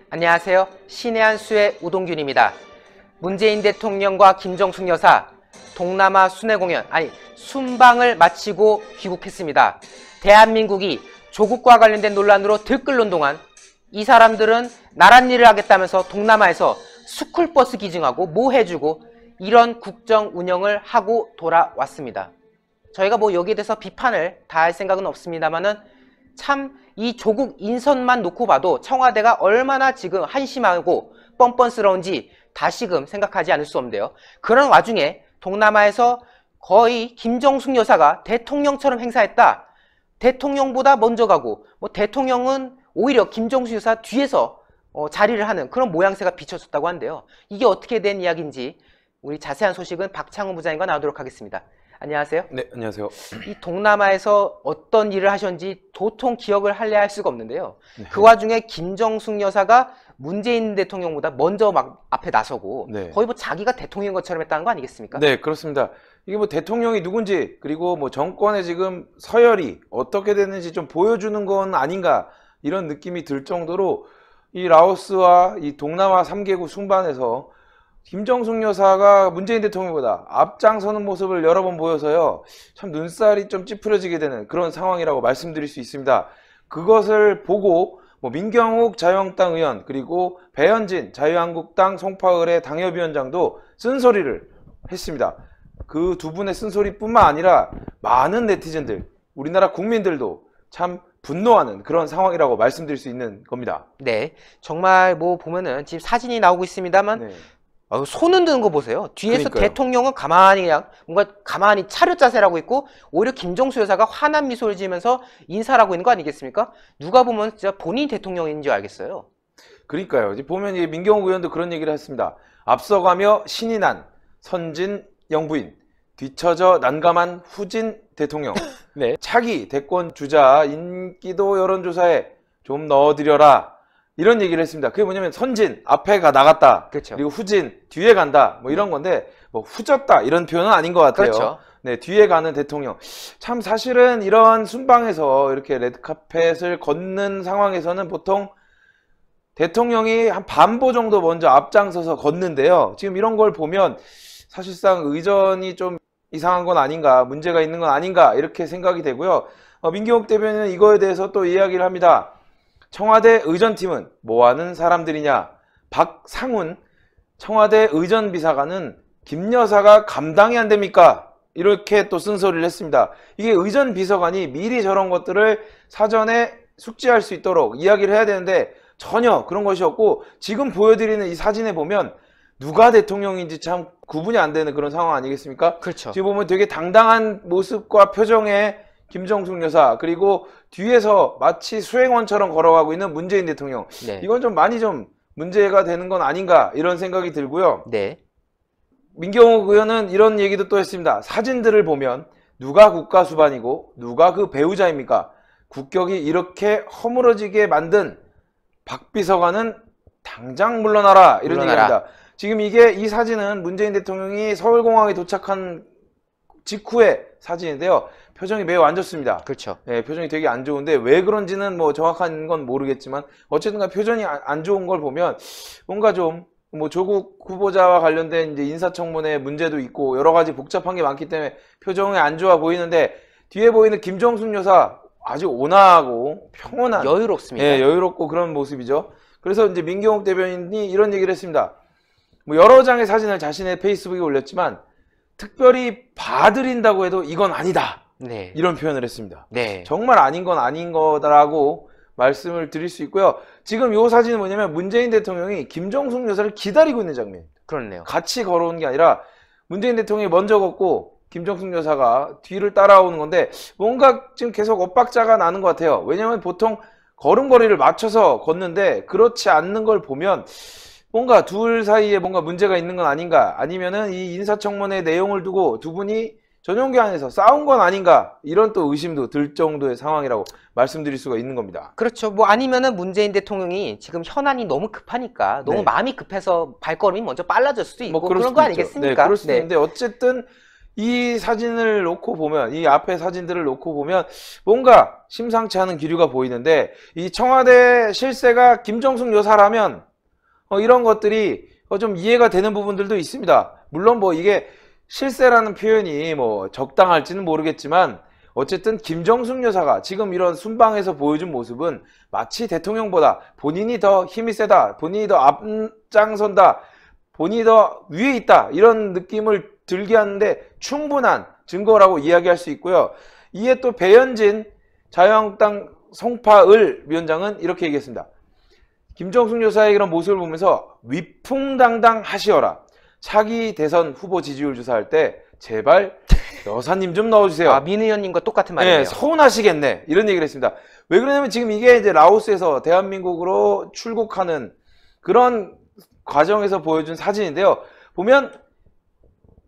안녕하세요. 신의 한 수의 우동균입니다. 문재인 대통령과 김정숙 여사 동남아 순회공연, 순방을 마치고 귀국했습니다. 대한민국이 조국과 관련된 논란으로 들끓는 동안 이 사람들은 나란 일을 하겠다면서 동남아에서 스쿨버스 기증하고 뭐 해주고 이런 국정 운영을 하고 돌아왔습니다. 저희가 뭐 여기에 대해서 비판을 다 할 생각은 없습니다만은 참 이 조국 인선만 놓고 봐도 청와대가 얼마나 지금 한심하고 뻔뻔스러운지 다시금 생각하지 않을 수 없는데요. 그런 와중에 동남아에서 거의 김정숙 여사가 대통령처럼 행사했다. 대통령보다 먼저 가고 뭐 대통령은 오히려 김정숙 여사 뒤에서 자리를 하는 그런 모양새가 비춰졌다고 하는데요. 이게 어떻게 된 이야기인지 우리 자세한 소식은 박창훈 부장님과 나누도록 하겠습니다. 안녕하세요. 네, 안녕하세요. 이 동남아에서 어떤 일을 하셨는지 도통 기억을 할래야 할 수가 없는데요. 네. 그 와중에 김정숙 여사가 문재인 대통령보다 먼저 막 앞에 나서고 네. 거의 뭐 자기가 대통령인 것처럼 했다는 거 아니겠습니까? 네, 그렇습니다. 이게 뭐 대통령이 누군지 그리고 뭐 정권의 지금 서열이 어떻게 됐는지 좀 보여주는 건 아닌가 이런 느낌이 들 정도로 이 라오스와 이 동남아 3개국 순방에서 김정숙 여사가 문재인 대통령보다 앞장서는 모습을 여러 번 보여서요. 참 눈살이 좀 찌푸려지게 되는 그런 상황이라고 말씀드릴 수 있습니다. 그것을 보고 뭐 민경욱 자유한국당 의원 그리고 배현진 자유한국당 송파을의 당협위원장도 쓴소리를 했습니다. 그 두 분의 쓴소리뿐만 아니라 많은 네티즌들, 우리나라 국민들도 참 분노하는 그런 상황이라고 말씀드릴 수 있는 겁니다. 네, 정말 뭐 보면은 지금 사진이 나오고 있습니다만 네. 손 흔드는 거 보세요. 뒤에서 그러니까요. 대통령은 가만히 그냥 뭔가 가만히 차렷 자세를 하고 있고 오히려 김정숙 여사가 환한 미소를 지으면서 인사를 하고 있는 거 아니겠습니까? 누가 보면 진짜 본인 대통령인 줄 알겠어요. 그러니까요. 이제 보면 이 민경욱 의원도 그런 얘기를 했습니다. 앞서가며 신이 난 선진 영부인, 뒤처져 난감한 후진 대통령. 네. 차기 대권 주자 인기도 여론조사에 좀 넣어드려라. 이런 얘기를 했습니다. 그게 뭐냐면 선진, 앞에 나갔다. 그렇죠. 그리고 후진, 뒤에 간다. 뭐 이런 건데, 뭐 후졌다. 이런 표현은 아닌 것 같아요. 그렇죠. 네, 뒤에 가는 대통령. 참 사실은 이런 순방에서 이렇게 레드카펫을 걷는 상황에서는 보통 대통령이 한 반보 정도 먼저 앞장서서 걷는데요. 지금 이런 걸 보면 사실상 의전이 좀 이상한 건 아닌가, 문제가 있는 건 아닌가 이렇게 생각이 되고요. 민경욱 대변인은 이거에 대해서 또 이야기를 합니다. 청와대 의전팀은 뭐하는 사람들이냐. 박상훈 청와대 의전비서관은 김 여사가 감당이 안 됩니까? 이렇게 또 쓴소리를 했습니다. 이게 의전비서관이 미리 저런 것들을 사전에 숙지할 수 있도록 이야기를 해야 되는데 전혀 그런 것이 없고 지금 보여드리는 이 사진에 보면 누가 대통령인지 참 구분이 안 되는 그런 상황 아니겠습니까? 그렇죠. 지금 보면 되게 당당한 모습과 표정의 김정숙 여사 그리고 뒤에서 마치 수행원처럼 걸어가고 있는 문재인 대통령. 네. 이건 좀 많이 좀 문제가 되는 건 아닌가 이런 생각이 들고요. 네. 민경욱 의원은 이런 얘기도 또 했습니다. 사진들을 보면 누가 국가수반이고 누가 그 배우자입니까? 국격이 이렇게 허물어지게 만든 박 비서관은 당장 물러나라 이런 얘기입니다. 지금 이 사진은 문재인 대통령이 서울공항에 도착한 직후의 사진인데요. 표정이 매우 안 좋습니다. 그렇죠. 네, 표정이 되게 안 좋은데 왜 그런지는 뭐 정확한 건 모르겠지만 어쨌든 표정이 안 좋은 걸 보면 뭔가 좀 뭐 조국 후보자와 관련된 이제 인사청문회 문제도 있고 여러 가지 복잡한 게 많기 때문에 표정이 안 좋아 보이는데 뒤에 보이는 김정숙 여사 아주 온화하고 평온한 여유롭습니다. 예, 여유롭고 그런 모습이죠. 그래서 이제 민경욱 대변인이 이런 얘기를 했습니다. 뭐 여러 장의 사진을 자신의 페이스북에 올렸지만 특별히 봐드린다고 해도 이건 아니다. 네. 이런 표현을 했습니다. 네. 정말 아닌 건 아닌 거라고 말씀을 드릴 수 있고요. 지금 이 사진은 뭐냐면 문재인 대통령이 김정숙 여사를 기다리고 있는 장면입니다. 그렇네요. 같이 걸어오는 게 아니라 문재인 대통령이 먼저 걷고 김정숙 여사가 뒤를 따라오는 건데 뭔가 지금 계속 엇박자가 나는 것 같아요. 왜냐하면 보통 걸음걸이를 맞춰서 걷는데 그렇지 않는 걸 보면 뭔가 둘 사이에 뭔가 문제가 있는 건 아닌가 아니면은 이 인사청문회 내용을 두고 두 분이 전용기 안에서 싸운 건 아닌가 이런 또 의심도 들 정도의 상황이라고 말씀드릴 수가 있는 겁니다. 그렇죠. 뭐 아니면은 문재인 대통령이 지금 현안이 너무 급하니까 너무 네. 마음이 급해서 발걸음이 먼저 빨라질 수도 있고 뭐 그럴 그런 수도 거 있죠. 아니겠습니까? 네, 그럴 수도 있는데 어쨌든 이 사진을 놓고 보면, 이 앞에 사진들을 놓고 보면 뭔가 심상치 않은 기류가 보이는데, 이 청와대 실세가 김정숙 여사라면 이런 것들이 좀 이해가 되는 부분들도 있습니다. 물론 뭐 이게 실세라는 표현이 뭐 적당할지는 모르겠지만, 어쨌든 김정숙 여사가 지금 이런 순방에서 보여준 모습은 마치 대통령보다 본인이 더 힘이 세다, 본인이 더 앞장선다, 본인이 더 위에 있다, 이런 느낌을 들게 하는데 충분한 증거라고 이야기할 수 있고요. 이에 또 배현진 자유한국당 송파을 위원장은 이렇게 얘기했습니다. 김정숙 여사의 이런 모습을 보면서 위풍당당 하시어라. 차기 대선 후보 지지율 조사할 때 제발 여사님 좀 넣어주세요. 아, 민 의원님과 똑같은 말이네요. 네, 서운하시겠네. 이런 얘기를 했습니다. 왜 그러냐면 지금 이게 이제 라오스에서 대한민국으로 출국하는 그런 과정에서 보여준 사진인데요. 보면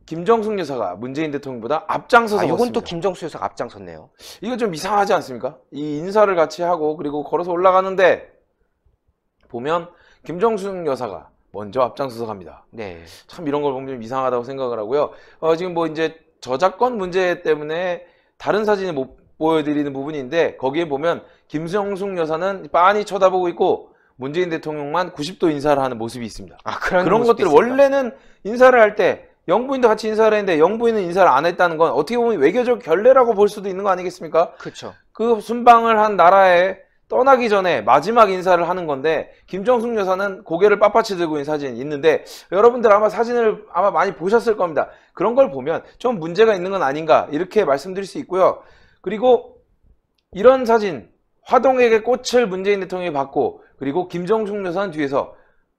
김정숙 여사가 문재인 대통령보다 앞장서서 이건 걷습니다. 또 김정수 여사가 앞장섰네요. 이거 좀 이상하지 않습니까? 이 인사를 같이 하고 그리고 걸어서 올라가는데 보면 김정숙 여사가 먼저 앞장서서 갑니다. 네. 참 이런 걸 보면 좀 이상하다고 생각을 하고요. 지금 뭐 이제 저작권 문제 때문에 다른 사진을 못 보여드리는 부분인데, 거기에 보면 김정숙 여사는 빤히 쳐다보고 있고 문재인 대통령만 90도 인사를 하는 모습이 있습니다. 아, 그런 것들 원래는 인사를 할 때 영부인도 같이 인사를 했는데 영부인은 인사를 안 했다는 건 어떻게 보면 외교적 결례라고 볼 수도 있는 거 아니겠습니까? 그렇죠. 그 순방을 한 나라에 떠나기 전에 마지막 인사를 하는 건데, 김정숙 여사는 고개를 빳빳이 들고 있는 사진이 있는데, 여러분들 아마 사진을 아마 많이 보셨을 겁니다. 그런 걸 보면 좀 문제가 있는 건 아닌가 이렇게 말씀드릴 수 있고요. 그리고 이런 사진, 화동에게 꽃을 문재인 대통령이 받고, 그리고 김정숙 여사는 뒤에서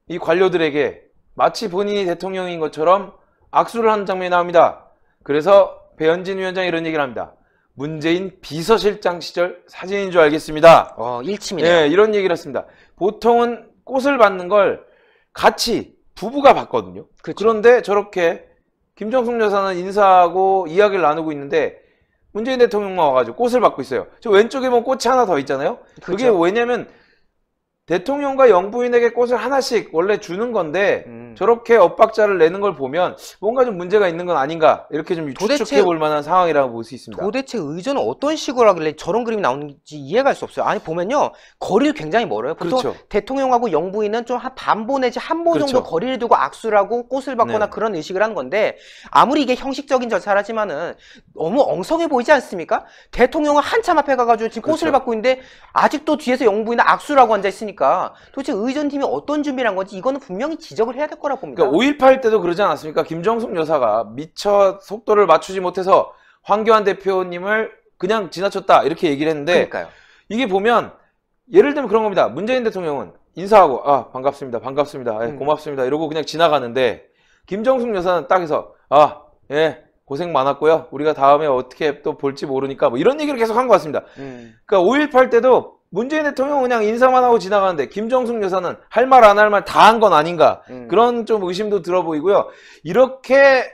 이 관료들에게 마치 본인이 대통령인 것처럼 악수를 하는 장면이 나옵니다. 그래서 배현진 위원장이 이런 얘기를 합니다. 문재인 비서실장 시절 사진인 줄 알겠습니다. 일침이네요. 네, 이런 얘기를 했습니다. 보통은 꽃을 받는 걸 같이 부부가 받거든요. 그렇죠. 그런데 저렇게 김정숙 여사는 인사하고 이야기를 나누고 있는데 문재인 대통령만 와가지고 꽃을 받고 있어요. 저 왼쪽에 보면 꽃이 하나 더 있잖아요. 그게 그렇죠. 왜냐면 대통령과 영부인에게 꽃을 하나씩 원래 주는 건데 저렇게 엇박자를 내는 걸 보면 뭔가 좀 문제가 있는 건 아닌가, 이렇게 좀 추측해 볼 만한 상황이라고 볼 수 있습니다. 도대체 의전은 어떤 식으로 하길래 저런 그림이 나오는지 이해가 할 수 없어요. 아니 보면요, 거리를 굉장히 멀어요. 보통 그렇죠. 대통령하고 영부인은 좀 한 반보 내지 한 보 그렇죠. 정도 거리를 두고 악수를 하고 꽃을 받거나 네. 그런 의식을 하는 건데, 아무리 이게 형식적인 절차라지만은 너무 엉성해 보이지 않습니까? 대통령은 한참 앞에 가가지고 지금 꽃을 그렇죠. 받고 있는데 아직도 뒤에서 영부인은 악수를 하고 앉아 있으니까 도대체 의전팀이 어떤 준비를 한 건지 이거는 분명히 지적을 해야 될 거라 봅니다. 그러니까 5.18 때도 그러지 않았습니까? 김정숙 여사가 미처 속도를 맞추지 못해서 황교안 대표님을 그냥 지나쳤다 이렇게 얘기를 했는데, 그러니까요. 이게 보면 예를 들면 그런 겁니다. 문재인 대통령은 인사하고 반갑습니다, 반갑습니다, 고맙습니다 이러고 그냥 지나가는데, 김정숙 여사는 딱 해서 예, 고생 많았고요, 우리가 다음에 어떻게 또 볼지 모르니까 뭐 이런 얘기를 계속 한 것 같습니다. 그러니까 5.18 때도 문재인 대통령은 그냥 인사만 하고 지나가는데 김정숙 여사는 할 말 안 할 말 다 한 건 아닌가, 그런 좀 의심도 들어 보이고요. 이렇게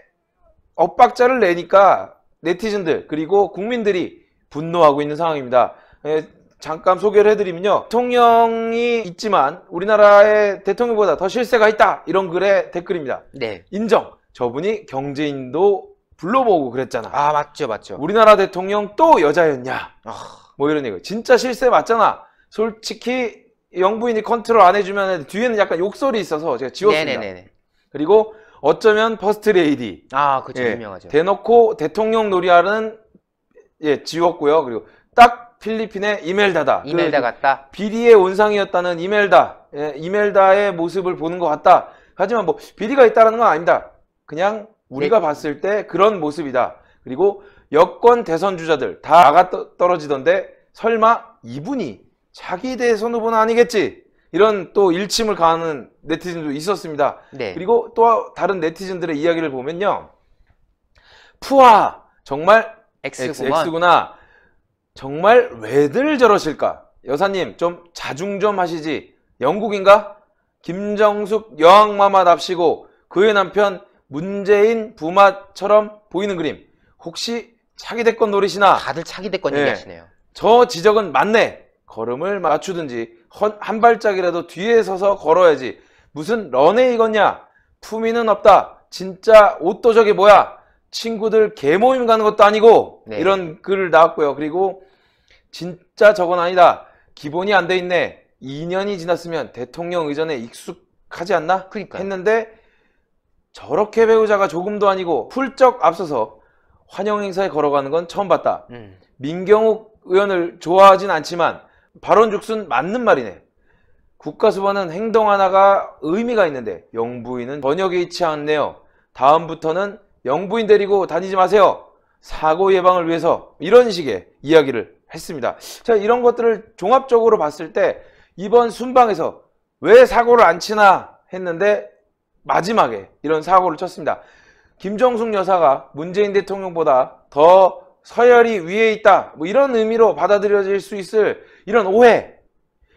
엇박자를 내니까 네티즌들 그리고 국민들이 분노하고 있는 상황입니다. 잠깐 소개를 해드리면요, 대통령이 있지만 우리나라의 대통령보다 더 실세가 있다, 이런 글의 댓글입니다. 네. 인정. 저분이 경제인도 불러보고 그랬잖아. 맞죠, 맞죠. 우리나라 대통령 또 여자였냐, 뭐 이런 얘기. 진짜 실세 맞잖아. 솔직히 영부인이 컨트롤 안 해주면 뒤에는 약간 욕설이 있어서 제가 지웠습니다. 네네네. 그리고 어쩌면 퍼스트레이디. 그쵸, 유명하죠. 대놓고 대통령 놀이하는 지웠고요. 그리고 딱 필리핀의 이멜다다. 이멜다 같다. 비리의 온상이었다는 이멜다. 이멜다의 모습을 보는 것 같다. 하지만 뭐 비리가 있다는 건 아닙니다. 그냥 우리가 봤을 때 그런 모습이다. 그리고 여권 대선 주자들 다 나가 떨어지던데 설마 이분이 차기 대선 후보는 아니겠지? 이런 또 일침을 가하는 네티즌도 있었습니다. 네. 그리고 또 다른 네티즌들의 이야기를 보면요, 푸하 정말 X구나. 정말 왜들 저러실까? 여사님 좀 자중 좀 하시지. 영국인가? 김정숙 여왕마마답시고 그의 남편 문재인 부마처럼 보이는 그림. 혹시 차기 대권 노리시나? 다들 차기 대권 얘기하시네요. 저 지적은 맞네. 걸음을 맞추든지 한 발짝이라도 뒤에 서서 걸어야지. 무슨 런웨이 걷냐? 품위는 없다. 진짜 옷도 저게 뭐야? 친구들 개모임 가는 것도 아니고 네. 이런 글을 나왔고요. 그리고 진짜 저건 아니다. 기본이 안 돼 있네. 2년이 지났으면 대통령 의전에 익숙하지 않나? 그러니까요. 했는데 저렇게 배우자가 조금도 아니고 훌쩍 앞서서 환영 행사에 걸어가는 건 처음 봤다. 민경욱 의원을 좋아하진 않지만 발언 죽순 맞는 말이네. 국가수반은 행동 하나가 의미가 있는데 영부인은 전혀 개의치 않네요. 다음부터는 영부인 데리고 다니지 마세요. 사고 예방을 위해서 이런 식의 이야기를 했습니다. 자, 이런 것들을 종합적으로 봤을 때 이번 순방에서 왜 사고를 안 치나 했는데 마지막에 이런 사고를 쳤습니다. 김정숙 여사가 문재인 대통령보다 더 서열이 위에 있다. 뭐 이런 의미로 받아들여질 수 있을 이런 오해.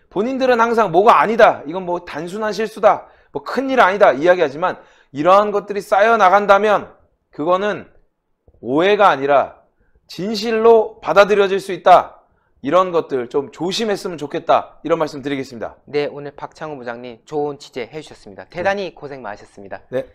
본인들은 항상 뭐가 아니다. 이건 뭐 단순한 실수다. 뭐 큰일 아니다. 이야기하지만 이러한 것들이 쌓여 나간다면 그거는 오해가 아니라 진실로 받아들여질 수 있다. 이런 것들 좀 조심했으면 좋겠다. 이런 말씀 드리겠습니다. 네, 오늘 박창호 부장님 좋은 취재 해주셨습니다. 대단히 고생 많으셨습니다. 네.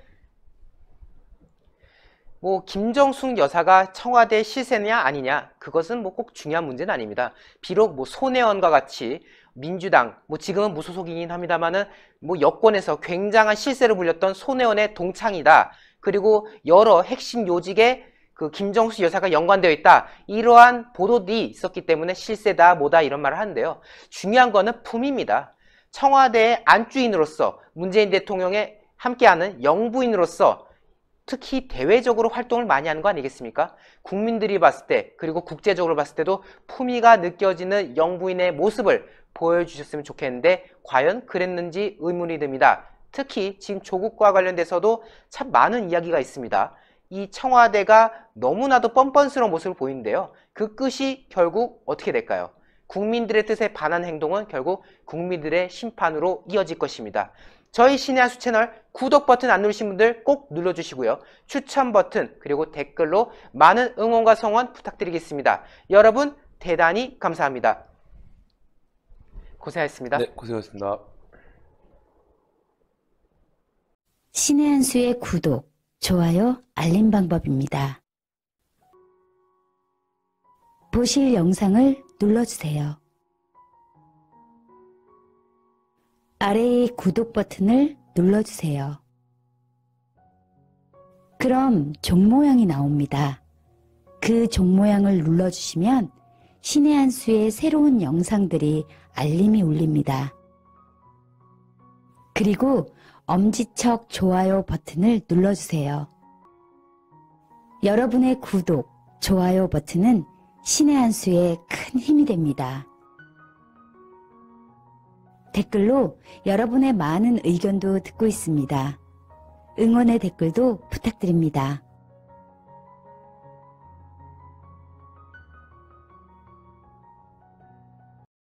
뭐 김정숙 여사가 청와대 실세냐 아니냐 그것은 뭐 꼭 중요한 문제는 아닙니다. 비록 뭐 손혜원과 같이 민주당 뭐 지금은 무소속이긴 합니다만은 뭐 여권에서 굉장한 실세를 불렸던 손혜원의 동창이다. 그리고 여러 핵심 요직에 그 김정숙 여사가 연관되어 있다. 이러한 보도들이 있었기 때문에 실세다 뭐다 이런 말을 하는데요. 중요한 거는 품입니다. 청와대의 안주인으로서 문재인 대통령의 함께하는 영부인으로서 특히 대외적으로 활동을 많이 하는 거 아니겠습니까? 국민들이 봤을 때 그리고 국제적으로 봤을 때도 품위가 느껴지는 영부인의 모습을 보여주셨으면 좋겠는데 과연 그랬는지 의문이 듭니다. 특히 지금 조국과 관련돼서도 참 많은 이야기가 있습니다. 이 청와대가 너무나도 뻔뻔스러운 모습을 보이는데요. 그 끝이 결국 어떻게 될까요? 국민들의 뜻에 반한 행동은 결국 국민들의 심판으로 이어질 것입니다. 저희 신의 한 수 채널 구독 버튼 안 누르신 분들 꼭 눌러주시고요. 추천 버튼 그리고 댓글로 많은 응원과 성원 부탁드리겠습니다. 여러분 대단히 감사합니다. 고생하셨습니다. 네, 고생하셨습니다. 신의 한 수의 구독, 좋아요, 알림 방법입니다. 보실 영상을 눌러주세요. 아래의 구독 버튼을 눌러주세요. 그럼 종 모양이 나옵니다. 그 종 모양을 눌러주시면 신의 한 수의 새로운 영상들이 알림이 울립니다. 그리고 엄지척 좋아요 버튼을 눌러주세요. 여러분의 구독, 좋아요 버튼은 신의 한 수의 큰 힘이 됩니다. 댓글로 여러분의 많은 의견도 듣고 있습니다. 응원의 댓글도 부탁드립니다.